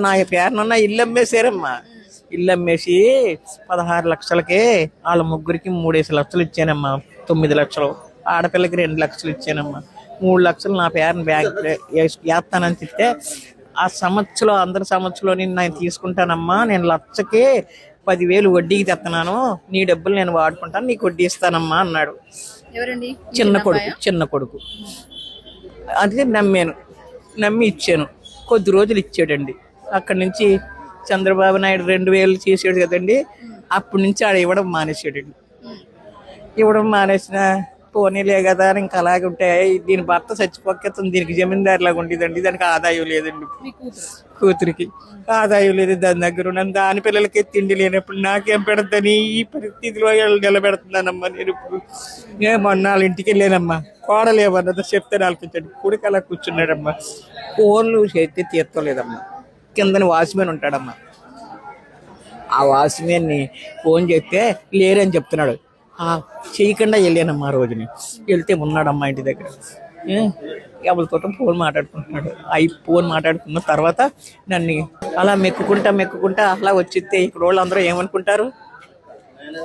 నా పేరునున్న ఇల్లు అమ్మేశారమ్మా. ఇల్లు అమ్మేసి 16 లక్షలకి వాళ్ళ ముగ్గురికి 3 లక్షలు ఇచ్చానమ్మా. 9 లక్షలు ఆడపిల్లకి 2 లక్షలు ఇచ్చానమ్మా. 3 లక్షలు నా పేరుని బ్యాంక్ వేస్తానని చెప్తే ఆ సంవత్సరం అందరి సంవత్సరంలో నేను తీసుకుంటానమ్మా, నేను లక్షకి 10,000 వడ్డీకి తెస్తున్నాను, నీ డబ్బులు నేను వాడుకుంటాను, నీకు వడ్డీ ఇస్తానమ్మా అన్నాడు. చిన్న కొడుకు. అది నమ్మి ఇచ్చాను. కొద్ది రోజులు ఇచ్చాడండి. అక్కడి నుంచి చంద్రబాబు నాయుడు 2,000 చేసాడు కదండి, అప్పటి నుంచి ఆడ ఇవ్వడం మానేసాడండి. ఇవ్వడం మానేసిన పోనీలే కదా అని ఇంకా అలాగే ఉంటాయి. దీని భర్త చచ్చిపోకేస్తుంది, దీనికి జమీందారులాగా ఉండేదండి, దానికి ఆదాయం లేదండి. కూతురికి ఆదాయం లేదు, దాని దగ్గర ఉన్నాను. దాని పిల్లలకి తిండి లేనప్పుడు నాకేం పెడతాని ఈ పరిస్థితిలో నిలబెడుతున్నానమ్మా. నేను ఇప్పుడు మొన్న వాళ్ళ ఇంటికి వెళ్ళానమ్మా. కోడలేమన్నదో చెప్తే ఆలకించండి. కొడుకు అలా కూర్చున్నాడమ్మా. ఫోన్లు చేస్తే తీర్చలేదమ్మా. కిందని వాచ్మెన్ ఉంటాడమ్మా. ఆ వాచ్మెన్ని ఫోన్ చేస్తే లేరని చెప్తున్నాడు. చేయకుండా వెళ్ళానమ్మా. ఆ రోజుని వెళ్తే ఉన్నాడమ్మా ఇంటి దగ్గర. ఎవరితో ఫోన్ మాట్లాడుకుంటున్నాడు. ఫోన్ మాట్లాడుకున్న తర్వాత నన్ను అలా మెక్కుకుంటా అలా వచ్చిస్తే ఇక్కడ వాళ్ళు అందరూ ఏమనుకుంటారు,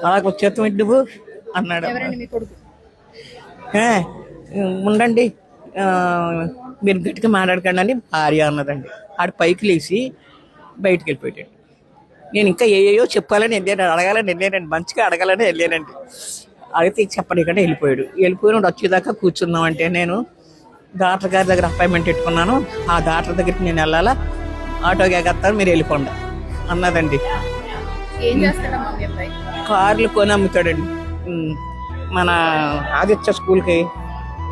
అలా వచ్చేస్తాం ఏంటి నువ్వు అన్నాడు. ఉండండి మీరు గట్టిగా మాట్లాడకండి అని భార్య అన్నదండి. ఆడు పైకి లేచి బయటికి వెళ్ళిపోయాడు. నేను ఇంకా ఏయో చెప్పాలని వెళ్ళాను, అడగాలని వెళ్ళానండి, మంచిగా అడగాలని వెళ్ళానండి. అడిగితే చెప్పలేకుండా వెళ్ళిపోయిన వచ్చేదాకా కూర్చుందామంటే నేను డాక్టర్ గారి దగ్గర అపాయింట్మెంట్ పెట్టుకున్నాను. ఆ డాక్టర్ దగ్గరికి నేను వెళ్ళాలా, ఆటోకి ఎగేస్తాను, మీరు వెళ్ళిపోండి అన్నదండి. కార్లు కొని అమ్ముతాడండి. మన ఆదిత్య స్కూల్కి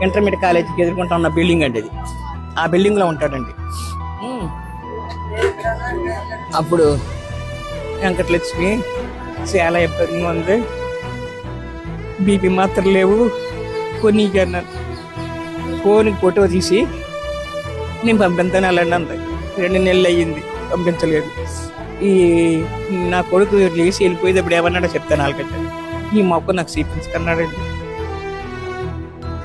ఇంటర్మీడియట్ కాలేజీకి ఎదుర్కొంటా ఉన్న బిల్డింగ్ అండి అది. ఆ బిల్డింగ్లో ఉంటాడండి. అప్పుడు వెంకటలక్ష్మి చాలా ఇబ్బందిగా ఉంది, బీపీ మాత్రం లేవు కొన్ని అన్నాను. ఫోన్కి ఫోటో తీసి నేను పంపిస్తాను వెళ్ళండి అంత. 2 నెలలు అయ్యింది పంపించలేదు. నా కొడుకు లేచి వెళ్ళిపోయేటప్పుడు ఏమన్నాడో చెప్తాను వాళ్ళకంటే. ఈ మొక్క నాకు చూపించుకున్నాడండి.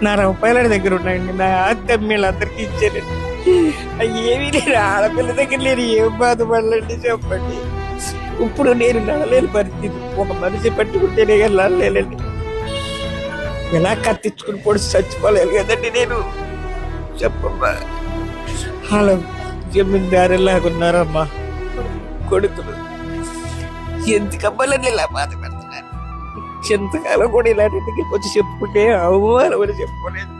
నా రూపాయల దగ్గర ఉన్నాయండి, నా తమ్మిళ్ళందరికీ ఇచ్చానండి. ఏమీ లేరు, ఆడపిల్ల దగ్గర లేరు, ఏం బాధపడాలండి చెప్పండి. ఇప్పుడు నేను నడలేని పరిస్థితి. ఒక మనిషి పట్టుకుంటేనే వెళ్ళలేనండి. ఎలా కత్తించుకుని పొడిచి చచ్చిపోలేదు కదండి నేను చెప్పమ్మా. హలో జమీందారులాగా ఉన్నారమ్మా కొడుకులు. ఎందుకమ్మాలని ఇలా బాధ పెడుతున్నారు. ఎంతకాలం కూడా ఇలాంటి వచ్చి చెప్పుకుంటే అవమానం అని చెప్పుకోలేదు.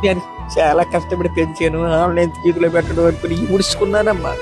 నేను చాలా కష్టపడి పెంచాను, ఆన్లైన్ తీగులో పెట్టడం అనుకుని ముడుచుకున్నానమ్మా.